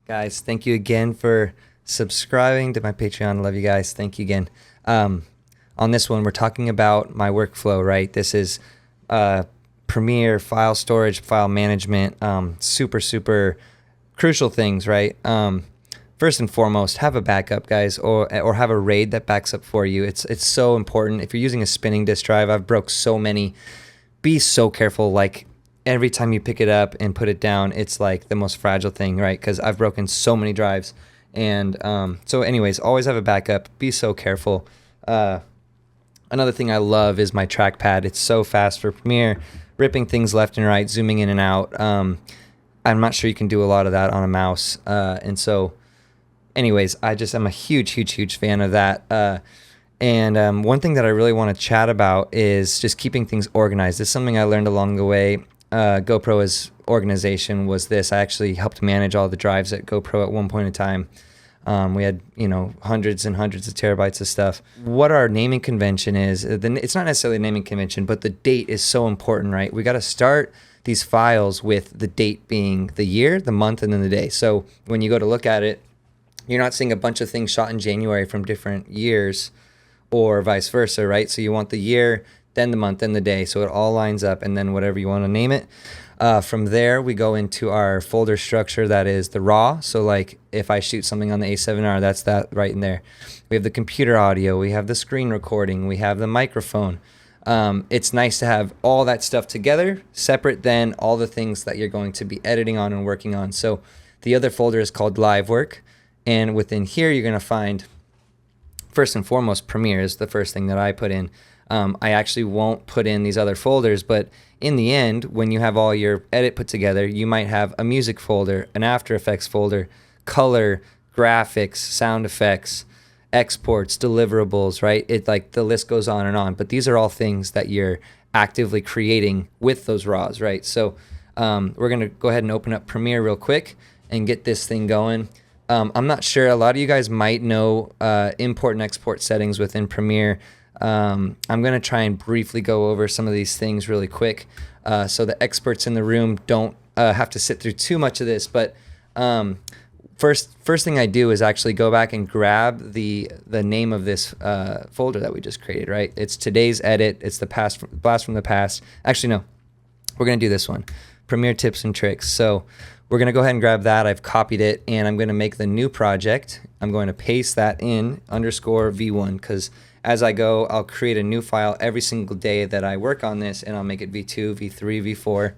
Guys, thank you again for subscribing to my Patreon. Love you guys. Thank you again. On this one, we're talking about my workflow, right? This is Premiere, file storage, file management, super, super crucial things, right? First and foremost, have a backup, guys, or have a RAID that backs up for you. It's so important. If you're using a spinning disk drive, I've broke so many. Be so careful. Like every time you pick it up and put it down, it's like the most fragile thing, right? Because I've broken so many drives. And so anyways, always have a backup. Be so careful. Another thing I love is my trackpad. It's so fast for Premiere, ripping things left and right, zooming in and out. I'm not sure you can do a lot of that on a mouse. And so anyways, I'm a huge fan of that. And one thing that I really want to chat about is just keeping things organized. This is something I learned along the way. GoPro as organization was this. I actually helped manage all the drives at GoPro at one point in time. We had, hundreds and hundreds of terabytes of stuff. What our naming convention is, it's not necessarily a naming convention, but the date is so important, right? We got to start these files with the date being the year, the month, and then the day. So when you go to look at it, you're not seeing a bunch of things shot in January from different years or vice versa, right? So you want the year, then the month, then the day. So it all lines up, and then whatever you want to name it. From there, we go into our folder structure that is the raw. So like if I shoot something on the A7R, that's that right in there. We have the computer audio. We have the screen recording. We have the microphone. It's nice to have all that stuff together, separate than all the things that you're going to be editing on and working on. So the other folder is called live work. And within here, you're going to find, first and foremost, Premiere is the first thing that I put in. I actually won't put in these other folders, but in the end, when you have all your edit put together, you might have a music folder, an After Effects folder, color, graphics, sound effects, exports, deliverables, right? It like the list goes on and on, but these are all things that you're actively creating with those RAWs, right? So we're going to go ahead and open up Premiere real quick and get this thing going. I'm not sure. A lot of you guys might know import and export settings within Premiere. I'm going to try and briefly go over some of these things really quick so the experts in the room don't have to sit through too much of this. But first thing I do is actually go back and grab the name of this folder that we just created, right? It's today's edit. It's the blast from the past. Actually, no. We're going to do this one. Premiere tips and tricks. So we're going to go ahead and grab that. I've copied it, and I'm going to make the new project. I'm going to paste that in _V1 because as I go, I'll create a new file every single day that I work on this, and I'll make it V2, V3, V4,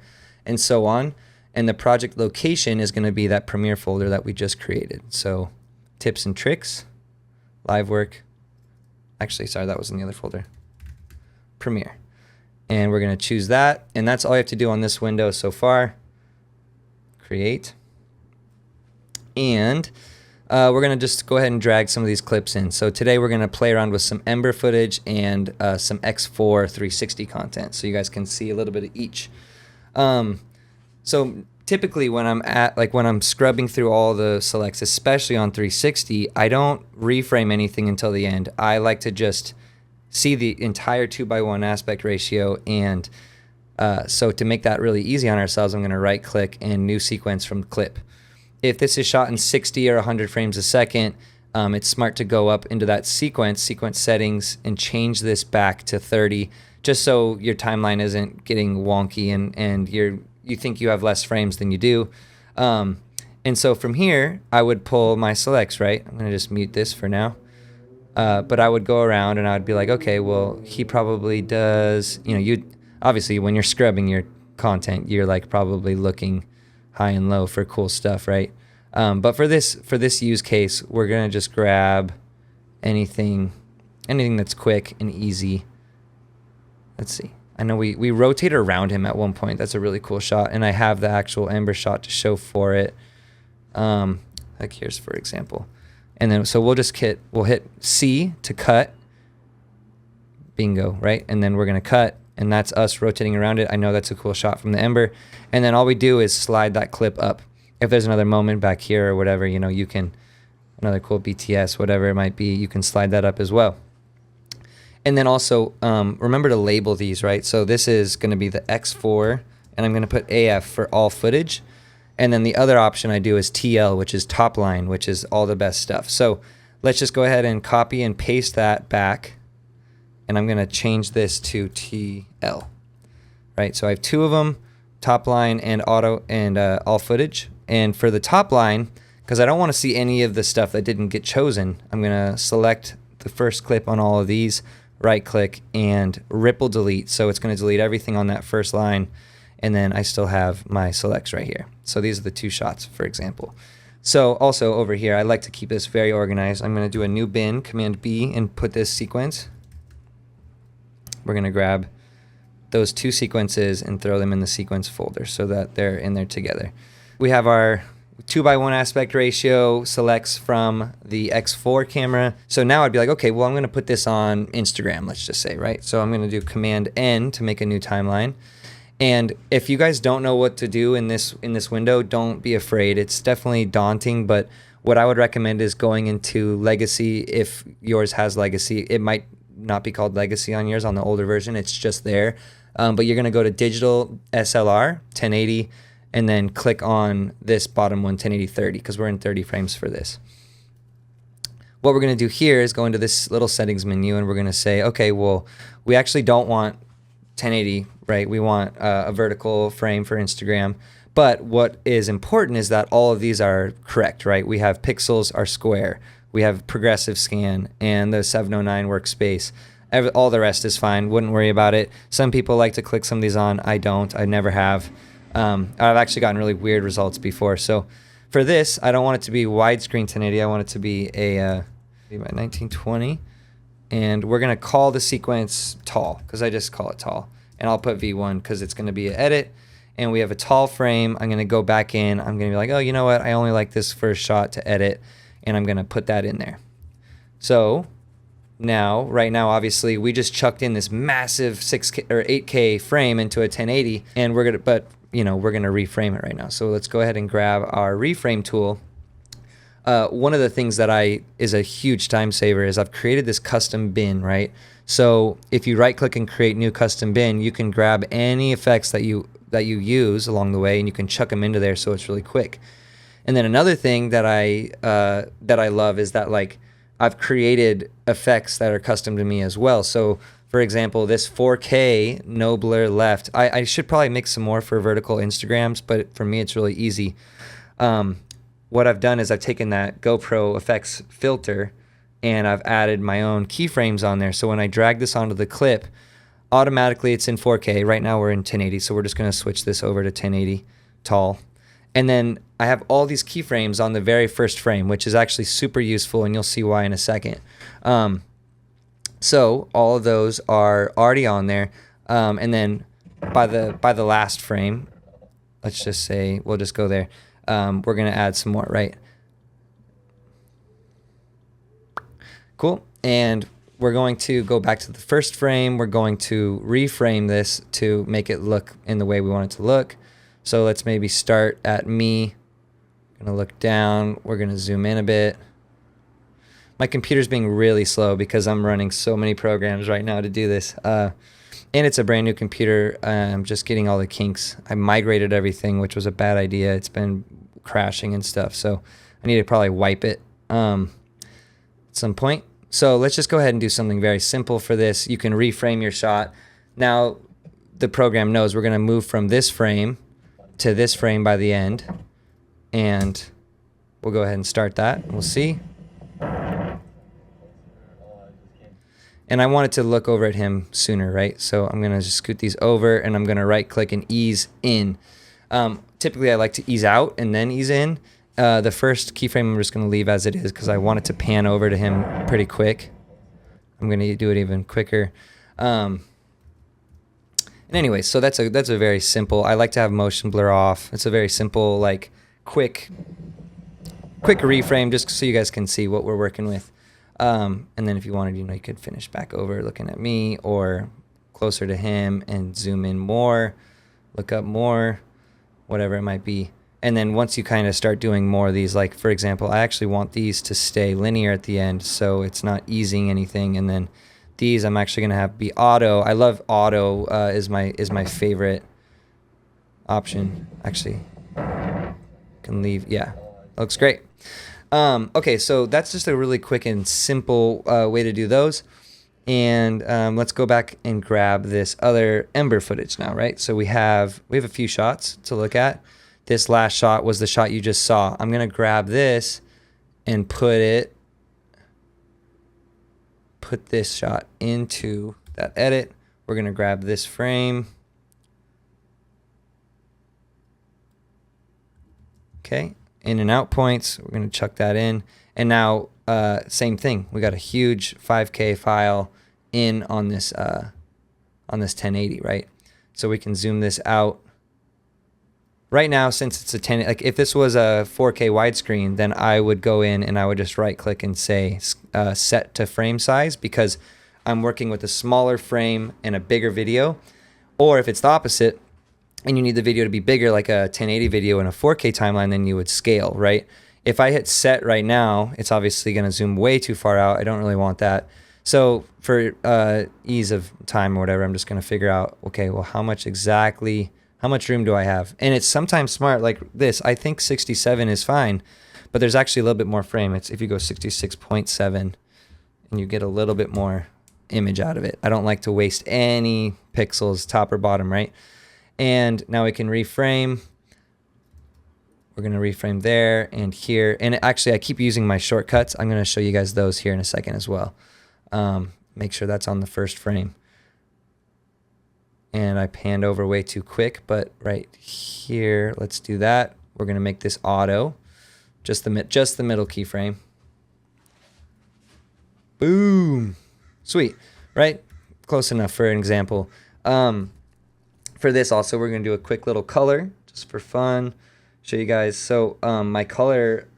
and so on. And the project location is going to be that Premiere folder that we just created. So tips and tricks, live work. Actually, sorry, that was in the other folder. Premiere. And we're going to choose that, and that's all you have to do on this window so far. Create. And we're going to just go ahead and drag some of these clips in. So today we're going to play around with some Ember footage and some X4 360 content so you guys can see a little bit of each. So typically when I'm scrubbing through all the selects, especially on 360, I don't reframe anything until the end. I like to just see the entire 2:1 aspect ratio, and so to make that really easy on ourselves, I'm going to right click and new sequence from clip. If this is shot in 60 or 100 frames a second, it's smart to go up into that sequence settings, and change this back to 30, just so your timeline isn't getting wonky and you think you have less frames than you do. And so from here, I would pull my selects, right? I'm going to just mute this for now. But I would go around and I would be like, okay, well, he probably does, obviously when you're scrubbing your content, you're like probably looking high and low for cool stuff, right? But for this use case, we're gonna just grab anything that's quick and easy. Let's see. I know we rotate around him at one point. That's a really cool shot, and I have the actual Ember shot to show for it. Like here's for example. And then so we'll hit C to cut. Bingo, right? And then we're gonna cut, and that's us rotating around it. I know that's a cool shot from the Ember. And then all we do is slide that clip up. If there's another moment back here or whatever, you can, another cool BTS, whatever it might be, you can slide that up as well. And then also, remember to label these, right? So this is going to be the X4, and I'm going to put AF for all footage. And then the other option I do is TL, which is top line, which is all the best stuff. So let's just go ahead and copy and paste that back. And I'm going to change this to TL, right? So I have two of them, top line and auto and all footage. And for the top line, because I don't want to see any of the stuff that didn't get chosen, I'm going to select the first clip on all of these, right click and ripple delete. So it's going to delete everything on that first line. And then I still have my selects right here. So these are the two shots, for example. So also over here, I like to keep this very organized. I'm going to do a new bin, Command B, and put this sequence. We're going to grab those two sequences and throw them in the sequence folder so that they're in there together. We have our 2:1 aspect ratio selects from the X4 camera. So now I'd be like, okay, well, I'm going to put this on Instagram, let's just say, right? So I'm going to do Command N to make a new timeline. And if you guys don't know what to do in this window, don't be afraid. It's definitely daunting, but what I would recommend is going into Legacy. If yours has Legacy, it might not be called Legacy on yours, on the older version. It's just there. But you're going to go to Digital SLR 1080 and then click on this bottom one, 1080-30, because we're in 30 frames for this. What we're going to do here is go into this little settings menu and we're going to say, okay, well, we actually don't want 1080, right? We want a vertical frame for Instagram. But what is important is that all of these are correct, right? We have pixels are square. We have progressive scan and the 709 workspace. All the rest is fine. Wouldn't worry about it. Some people like to click some of these on. I don't. I never have. I've actually gotten really weird results before. So for this, I don't want it to be widescreen 1080. I want it to be a 1920. And we're going to call the sequence tall because I just call it tall. And I'll put V1 because it's going to be an edit. And we have a tall frame. I'm going to go back in. I'm going to be like, oh, you know what? I only like this first shot to edit. And I'm going to put that in there. So now, right now, obviously, we just chucked in this massive 6K or 8K frame into a 1080. And we're going to, but, you know, we're going to reframe it right now. So let's go ahead and grab our reframe tool. One of the things that is a huge time saver is I've created this custom bin, right? So if you right click and create new custom bin, you can grab any effects that you use along the way and you can chuck them into there so it's really quick. And then another thing that I love is that like I've created effects that are custom to me as well. So for example, this 4K no blur left, I should probably make some more for vertical Instagrams, but for me it's really easy. What I've done is I've taken that GoPro effects filter and I've added my own keyframes on there. So when I drag this onto the clip, automatically it's in 4K. Right now we're in 1080, so we're just going to switch this over to 1080 tall. And then I have all these keyframes on the very first frame, which is actually super useful, and you'll see why in a second. So all of those are already on there. And then by the last frame, let's just say, we'll just go there. We're going to add some more, right? Cool. And we're going to go back to the first frame. We're going to reframe this to make it look in the way we want it to look. So let's maybe start at me. I'm going to look down. We're going to zoom in a bit. My computer's being really slow because I'm running so many programs right now to do this. And it's a brand new computer. I'm just getting all the kinks. I migrated everything, which was a bad idea. It's been crashing and stuff. So I need to probably wipe it at some point. So let's just go ahead and do something very simple for this. You can reframe your shot. Now the program knows we're going to move from this frame to this frame by the end. And we'll go ahead and start that. We'll see. And I want it to look over at him sooner, right? So I'm going to just scoot these over and I'm going to right click and ease in. Typically I like to ease out and then ease in. The first keyframe I'm just going to leave as it is because I want it to pan over to him pretty quick. I'm going to do it even quicker. And anyway, so that's a very simple, I like to have motion blur off. It's a very simple, like quick reframe just so you guys can see what we're working with. And then if you wanted, you could finish back over looking at me or closer to him and zoom in more, look up more, whatever it might be. And then once you kind of start doing more of these, like for example, I actually want these to stay linear at the end so it's not easing anything. And then these I'm actually going to have be auto. I love auto is my favorite option. Actually, can leave. Yeah, looks great. Okay, so that's just a really quick and simple way to do those. And let's go back and grab this other Ember footage now, right? So we have a few shots to look at. This last shot was the shot you just saw. I'm gonna grab this and put this shot into that edit. We're gonna grab this frame. Okay, in and out points, we're gonna chuck that in. And now, same thing. We got a huge 5K file in on this 1080, right? So we can zoom this out. Right now, since it's a 10, like if this was a 4K widescreen, then I would go in and I would just right click and say set to frame size, because I'm working with a smaller frame and a bigger video. Or if it's the opposite and you need the video to be bigger, like a 1080 video in a 4K timeline, then you would scale, right? If I hit set right now, it's obviously going to zoom way too far out. I don't really want that. So for ease of time or whatever, I'm just going to figure out, okay, well, how much room do I have? And it's sometimes smart like this. I think 67 is fine, but there's actually a little bit more frame. It's if you go 66.7 and you get a little bit more image out of it. I don't like to waste any pixels, top or bottom, right? And now we can reframe. We're going to reframe there and here. And actually, I keep using my shortcuts. I'm going to show you guys those here in a second as well. Make sure that's on the first frame. And I panned over way too quick, but right here, let's do that. We're going to make this auto, just the middle keyframe. Boom. Sweet, right? Close enough for an example. For this also, we're going to do a quick little color just for fun. Show you guys. So my color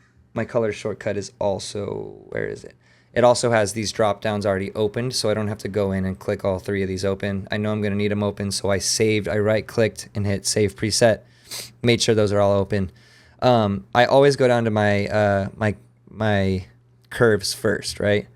shortcut is also, where is it? It also has these drop downs already opened, so I don't have to go in and click all three of these open. I know I'm going to need them open, so I right clicked and hit save preset. Made sure those are all open. I always go down to my my curves first, right?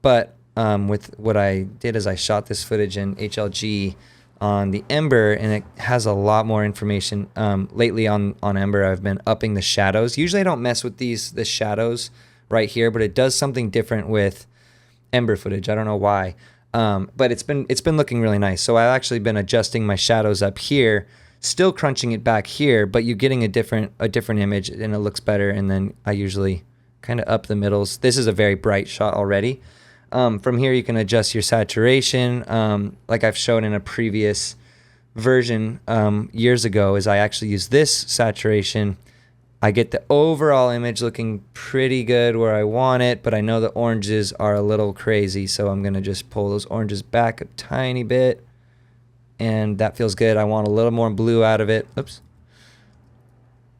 But with what I did is I shot this footage in HLG on the Ember, and it has a lot more information. Lately on Ember, I've been upping the shadows. Usually I don't mess with the shadows right here, but it does something different with Ember footage. I don't know why, but it's been looking really nice. So I've actually been adjusting my shadows up here, still crunching it back here, but you're getting a different image, and it looks better. And then I usually kind of up the middles. This is a very bright shot already. From here, you can adjust your saturation. Like I've shown in a previous version years ago, is I actually use this saturation. I get the overall image looking pretty good where I want it, but I know the oranges are a little crazy, so I'm going to just pull those oranges back a tiny bit, and that feels good. I want a little more blue out of it. Oops.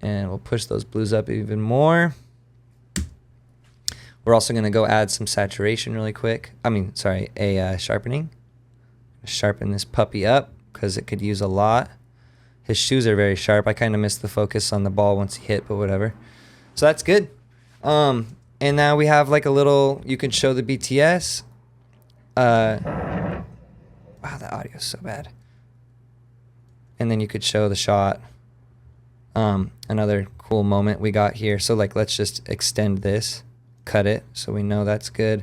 And we'll push those blues up even more. We're also going to go add some saturation really quick. Sharpening. Sharpen this puppy up because it could use a lot. His shoes are very sharp. I kind of missed the focus on the ball once he hit, but whatever. So that's good. And now we have like a little, you can show the BTS. Wow, the audio is so bad. And then you could show the shot. Another cool moment we got here. So like, let's just extend this, cut it, so we know that's good.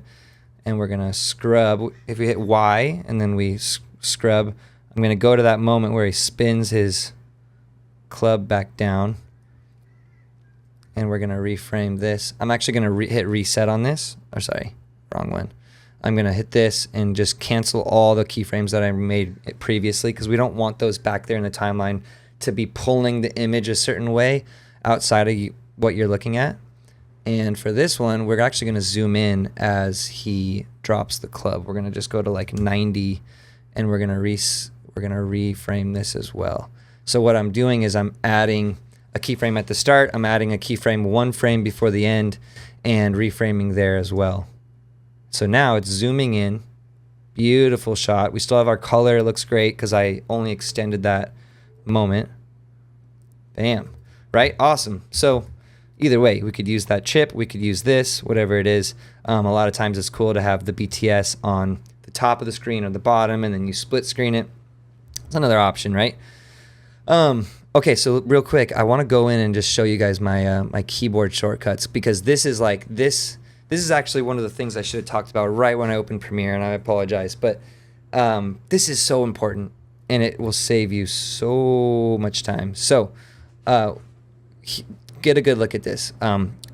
And we're gonna scrub. If we hit Y and then we scrub, I'm gonna go to that moment where he spins his club back down, and we're gonna reframe this. I'm actually gonna hit reset on this. Or sorry, wrong one. I'm gonna hit this and just cancel all the keyframes that I made previously, because we don't want those back there in the timeline to be pulling the image a certain way outside of what you're looking at. And for this one, we're actually going to zoom in as he drops the club. We're going to just go to like 90, and we're going to reframe this as well. So what I'm doing is I'm adding a keyframe at the start. I'm adding a keyframe one frame before the end, and reframing there as well. So now it's zooming in. Beautiful shot. We still have our color. It looks great because I only extended that moment. Bam. Right? Awesome. So either way, we could use that chip, we could use this, whatever it is. A lot of times it's cool to have the BTS on the top of the screen or the bottom, and then you split screen it. It's another option, right? Okay, so real quick, I want to go in and just show you guys my my keyboard shortcuts, because this is like this is actually one of the things I should have talked about right when I opened Premiere, and I apologize, but this is so important, and it will save you so much time. So get a good look at this.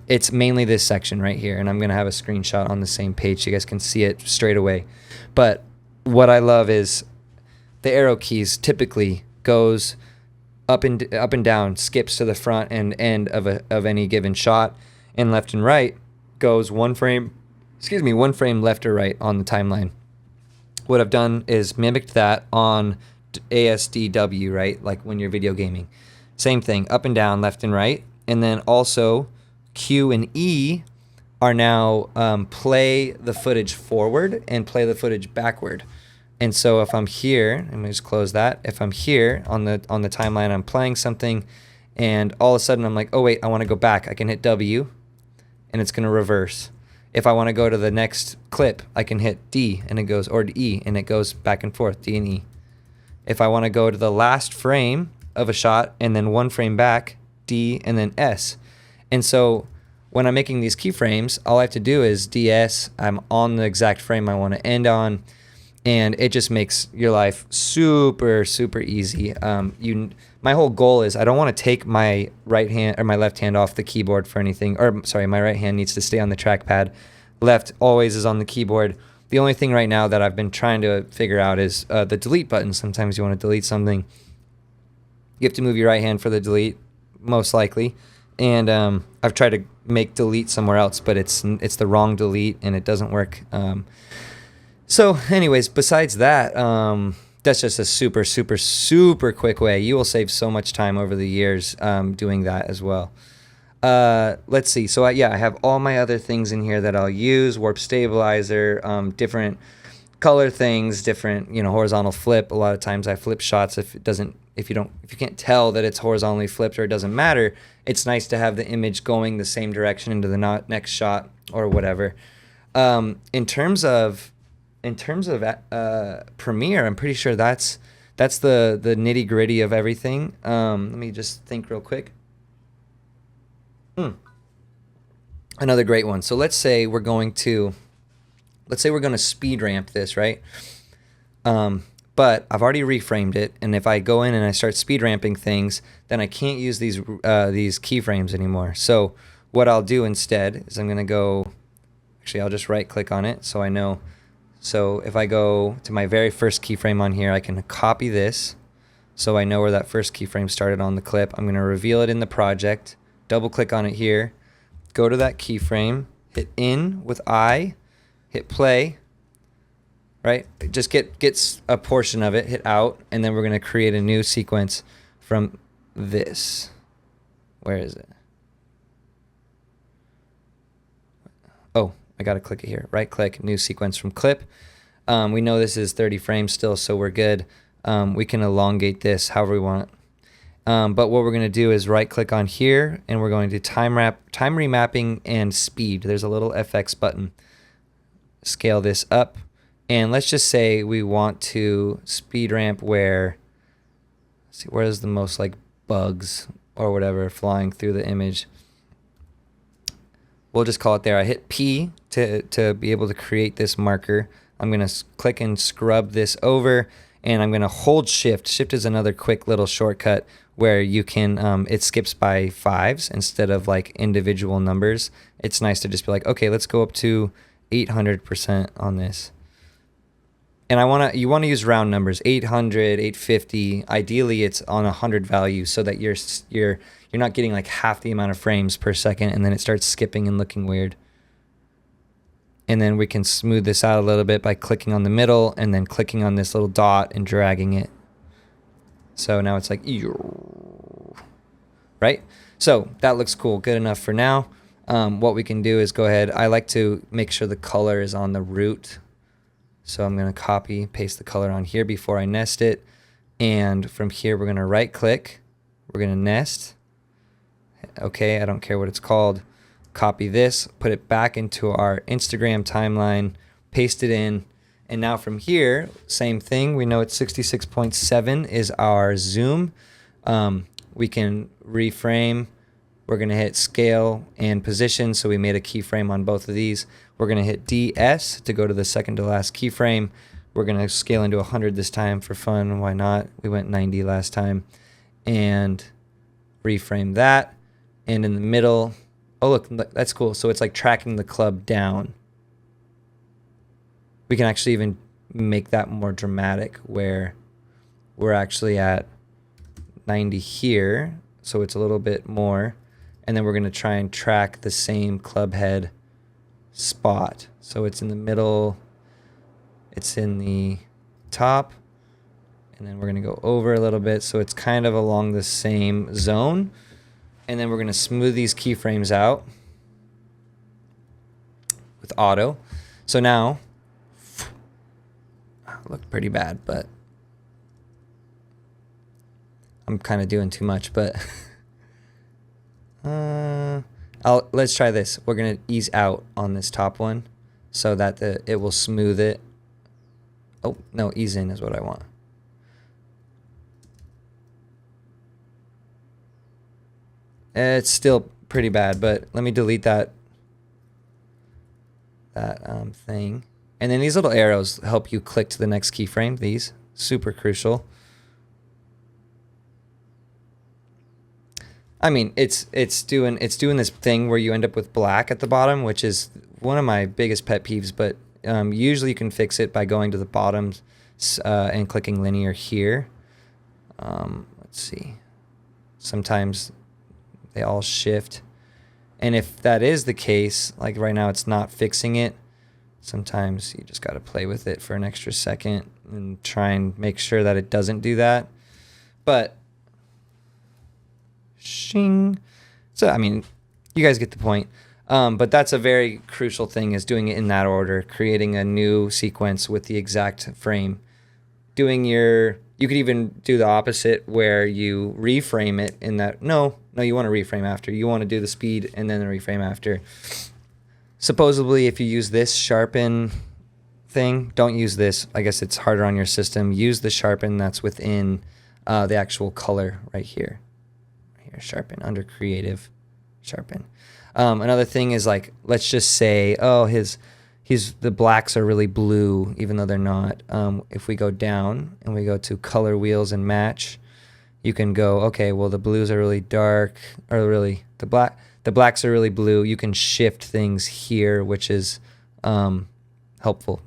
It's mainly this section right here, and I'm gonna have a screenshot on the same page so you guys can see it straight away. But what I love is the arrow keys typically goes up and down, skips to the front and end of any given shot, and left and right goes one frame left or right on the timeline. What I've done is mimicked that on ASDW, right? Like when you're video gaming. Same thing, up and down, left and right. And then also Q and E are now play the footage forward and play the footage backward. And so if I'm here, let me just close that. If I'm here on the timeline, I'm playing something, and all of a sudden I'm like, oh wait, I want to go back. I can hit W, and it's going to reverse. If I want to go to the next clip, I can hit D, and it goes, or E, and it goes back and forth, D and E. If I want to go to the last frame of a shot and then one frame back, D, and then S. And so when I'm making these keyframes, all I have to do is DS. I'm on the exact frame I want to end on, and it just makes your life super, super easy. My whole goal is I don't want to take my right hand or my left hand off the keyboard for anything. Or sorry, my right hand needs to stay on the trackpad. Left always is on the keyboard. The only thing right now that I've been trying to figure out is the delete button. Sometimes you want to delete something. You have to move your right hand for the delete, most likely. And I've tried to make delete somewhere else, but it's the wrong delete, and it doesn't work. So anyways, besides that, that's just a super, super, super quick way. You will save so much time over the years doing that as well. Let's see. So I have all my other things in here that I'll use. Warp stabilizer, different color things, different, horizontal flip. A lot of times I flip shots if you can't tell that it's horizontally flipped, or it doesn't matter. It's nice to have the image going the same direction into the next shot or whatever. In terms of Premiere, I'm pretty sure that's the nitty gritty of everything. Let me just think real quick. Another great one. So let's say we're going to speed ramp this, right? But I've already reframed it, and if I go in and I start speed ramping things, then I can't use these keyframes anymore. So what I'll do instead is I'm gonna go. Actually, I'll just right click on it so I know. So if I go to my very first keyframe on here, I can copy this so I know where that first keyframe started on the clip. I'm going to reveal it in the project, double click on it here, go to that keyframe, hit in with I, hit play, right? Just gets a portion of it, hit out, and then we're going to create a new sequence from this. Where is it? Oh, I got to click it here. Right click, new sequence from clip. We know this is 30 frames still, so we're good. We can elongate this however we want. But what we're going to do is right click on here, and we're going to time remapping and speed. There's a little FX button. Scale this up, and let's just say we want to speed ramp where, let's see, where is the most like bugs or whatever flying through the image. We'll just call it there. I hit P to be able to create this marker. I'm going to click and scrub this over, and I'm going to hold Shift. Shift is another quick little shortcut where you can, it skips by fives instead of like individual numbers. It's nice to just be like, okay, let's go up to 800% on this. And you want to use round numbers, 800, 850. Ideally, it's on 100 value so that you're not getting like half the amount of frames per second, and then it starts skipping and looking weird. And then we can smooth this out a little bit by clicking on the middle and then clicking on this little dot and dragging it. So now it's like, right? So that looks cool. Good enough for now. What we can do is go ahead. I like to make sure the color is on the root. So I'm going to copy, paste the color on here before I nest it. And from here, we're going to right click. We're going to nest. Okay, I don't care what it's called. Copy this, put it back into our Instagram timeline, paste it in. And now from here, same thing. We know it's 66.7 is our zoom. we can reframe. We're going to hit scale and position. So we made a keyframe on both of these. We're going to hit DS to go to the second to last keyframe. We're going to scale into 100 this time for fun. Why not? We went 90 last time. And reframe that. And in the middle, oh, look, that's cool. So it's like tracking the club down. We can actually even make that more dramatic where we're actually at 90 here. So it's a little bit more. And then we're going to try and track the same club head spot. So it's in the middle. It's in the top. And then we're going to go over a little bit. So it's kind of along the same zone. And then we're going to smooth these keyframes out with auto. So now, looked pretty bad, but I'm kind of doing too much, but let's try this. We're going to ease out on this top one so that it will smooth it. Oh, no, ease in is what I want. It's still pretty bad, but let me delete that thing. And then these little arrows help you click to the next keyframe. These, super crucial. I mean, it's doing this thing where you end up with black at the bottom, which is one of my biggest pet peeves. But usually you can fix it by going to the bottoms and clicking linear here. Let's see. Sometimes they all shift. And if that is the case, like right now it's not fixing it, sometimes you just got to play with it for an extra second and try and make sure that it doesn't do that. But shing. So, I mean, you guys get the point. But that's a very crucial thing, is doing it in that order, creating a new sequence with the exact frame. You could even do the opposite where you reframe it in that. No, you want to reframe after. You want to do the speed and then the reframe after. Supposedly, if you use this sharpen thing, don't use this. I guess it's harder on your system. Use the sharpen that's within the actual color right here. Right here, sharpen, under creative, sharpen. Another thing is, like, let's just say, oh, the blacks are really blue, even though they're not. If we go down and we go to color wheels and match, you can go, okay, well, the blues are really dark, or really the blacks are really blue. You can shift things here, which is helpful,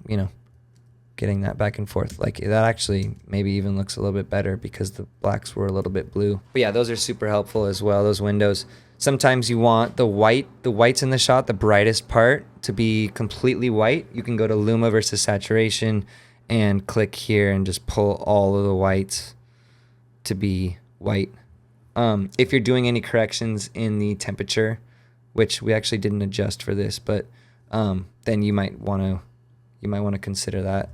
getting that back and forth. Like, that actually maybe even looks a little bit better because the blacks were a little bit blue. But yeah, those are super helpful as well, those windows. Sometimes you want the whites in the shot, the brightest part, to be completely white. You can go to Luma versus saturation and click here and just pull all of the whites to be white. If you're doing any corrections in the temperature, which we actually didn't adjust for this, but then you might want to consider that.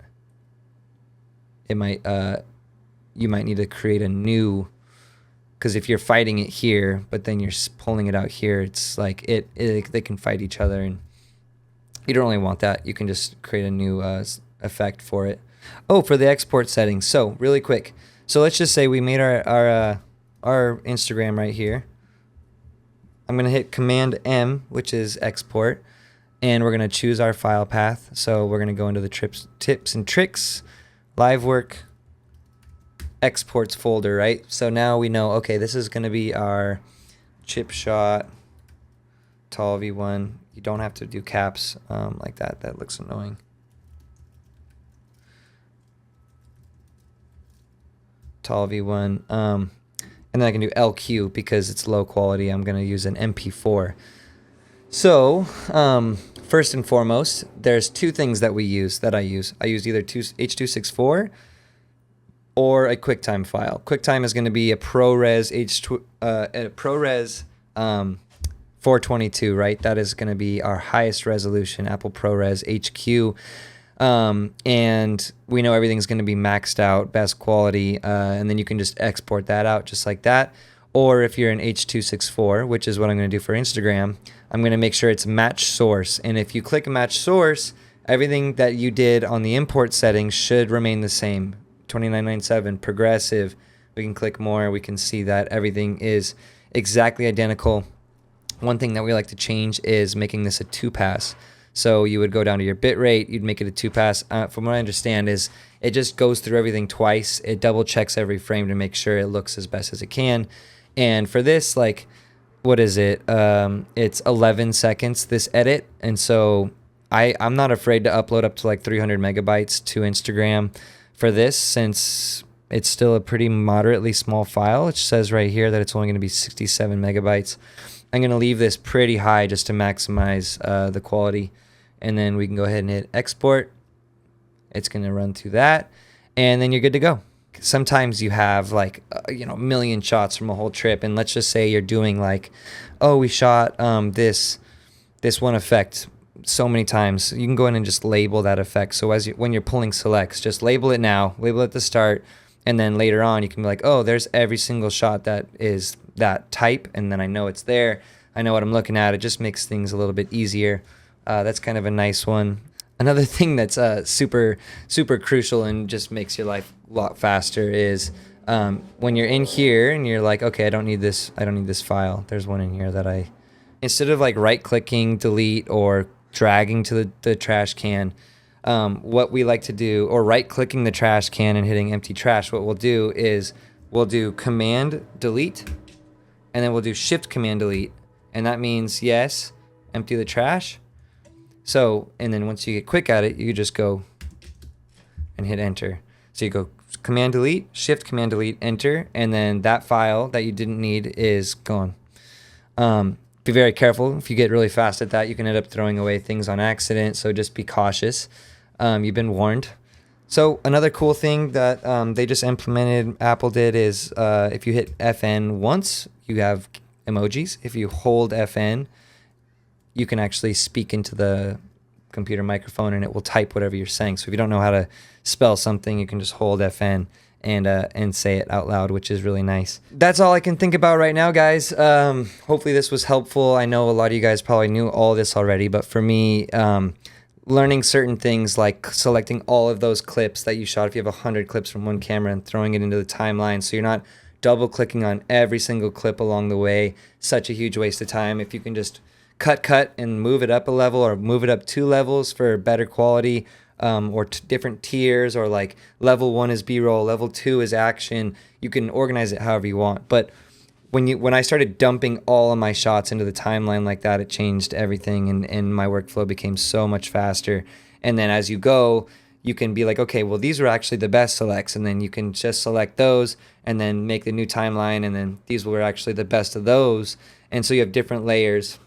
You might need to create a new. Because if you're fighting it here, but then you're pulling it out here, it's like they can fight each other, and you don't really want that. You can just create a new effect for it. Oh, for the export settings. So really quick. So let's just say we made our Instagram right here. I'm gonna hit Command M, which is export, and we're gonna choose our file path. So we're gonna go into the tips and tricks, live work, exports folder, right? So now we know, okay, this is going to be our chip shot tall V1. You don't have to do caps like that. That looks annoying. Tall V1. And then I can do LQ because it's low quality. I'm going to use an MP4. So first and foremost, there's two things that I use. I use either H.264 or a QuickTime file. QuickTime is going to be a ProRes 422, right? That is going to be our highest resolution, Apple ProRes HQ. And we know everything's going to be maxed out, best quality, and then you can just export that out just like that. Or if you're in H.264, which is what I'm going to do for Instagram, I'm going to make sure it's match source. And if you click match source, everything that you did on the import settings should remain the same. 2997, progressive, We can click more. We can see that everything is exactly identical. One thing that we like to change is making this a 2-pass. So you would go down to your bit rate, you'd make it a 2-pass. From what I understand is it just goes through everything twice. It double checks every frame to make sure it looks as best as it can. And for this, like, what is it? It's 11 seconds, this edit. And so I'm not afraid to upload up to like 300 megabytes to Instagram for this, since it's still a pretty moderately small file. It says right here that it's only going to be 67 megabytes. I'm going to leave this pretty high just to maximize the quality. And then we can go ahead and hit export. It's going to run through that. And then you're good to go. Sometimes you have like, a million shots from a whole trip. And let's just say you're doing like, oh, we shot this one effect so many times. You can go in and just label that effect. So when you're pulling selects, just label it now, label it at the start. And then later on, you can be like, oh, there's every single shot that is that type. And then I know it's there. I know what I'm looking at. It just makes things a little bit easier. That's kind of a nice one. Another thing that's super, super crucial and just makes your life a lot faster is when you're in here and you're like, okay, I don't need this file. There's one in here that instead of like right-clicking, delete, or dragging to the trash can, what we like to do, or right-clicking the trash can and hitting empty trash, what we'll do is we'll do Command Delete, and then we'll do Shift Command Delete, and that means yes, empty the trash. So, and then once you get quick at it, you just go and hit enter. So you go Command Delete, Shift Command Delete, enter, and then that file that you didn't need is gone. Be very careful. If you get really fast at that, you can end up throwing away things on accident, so just be cautious. You've been warned. So another cool thing that they just implemented, Apple did, is if you hit FN once, you have emojis. If you hold FN, you can actually speak into the computer microphone and it will type whatever you're saying. So if you don't know how to spell something, you can just hold FN and say it out loud, which is really nice. That's all I can think about right now, guys. Hopefully this was helpful. I know a lot of you guys probably knew all this already, but for me, learning certain things like selecting all of those clips that you shot, if you have 100 clips from one camera, and throwing it into the timeline so you're not double clicking on every single clip along the way, such a huge waste of time. If you can just cut and move it up a level or move it up 2 levels for better quality, or different tiers, or like level 1 is B-roll, level 2 is action. You can organize it however you want. But when I started dumping all of my shots into the timeline like that, it changed everything, and my workflow became so much faster. And then as you go, you can be like, okay, well, these were actually the best selects, and then you can just select those and then make the new timeline, and then these were actually the best of those. And so you have different layers.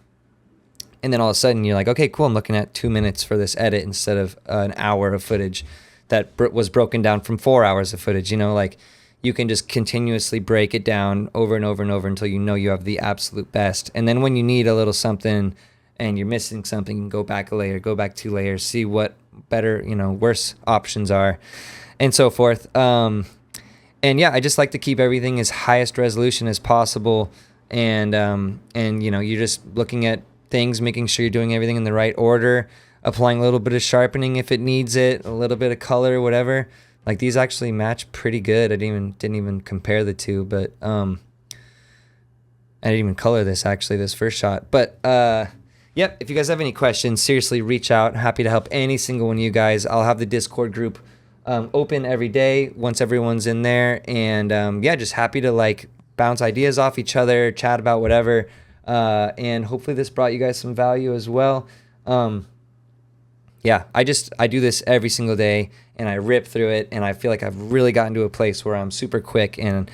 And then all of a sudden you're like, okay, cool, I'm looking at 2 minutes for this edit instead of an hour of footage that was broken down from 4 hours of footage. Like you can just continuously break it down over and over and over until you know you have the absolute best. And then when you need a little something and you're missing something, you can go back a layer, go back 2 layers, see what better, worse options are, and so forth. And yeah, I just like to keep everything as highest resolution as possible. And you're just looking at things, making sure you're doing everything in the right order, applying a little bit of sharpening if it needs it, a little bit of color, whatever. Like these actually match pretty good. I didn't even compare the two, but I didn't even color this first shot. But yep, if you guys have any questions, seriously reach out. Happy to help any single one of you guys. I'll have the Discord group open every day once everyone's in there, and yeah, just happy to like bounce ideas off each other, chat about whatever. And hopefully this brought you guys some value as well. Yeah, I do this every single day and I rip through it, and I feel like I've really gotten to a place where I'm super quick, and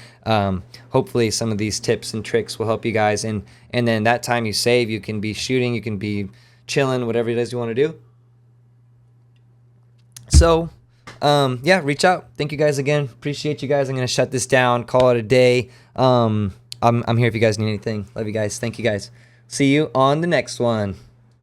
hopefully some of these tips and tricks will help you guys. And then that time you save, you can be shooting, you can be chilling, whatever it is you want to do. So, yeah, reach out. Thank you guys again. Appreciate you guys. I'm going to shut this down, call it a day. I'm here if you guys need anything. Love you guys. Thank you guys. See you on the next one.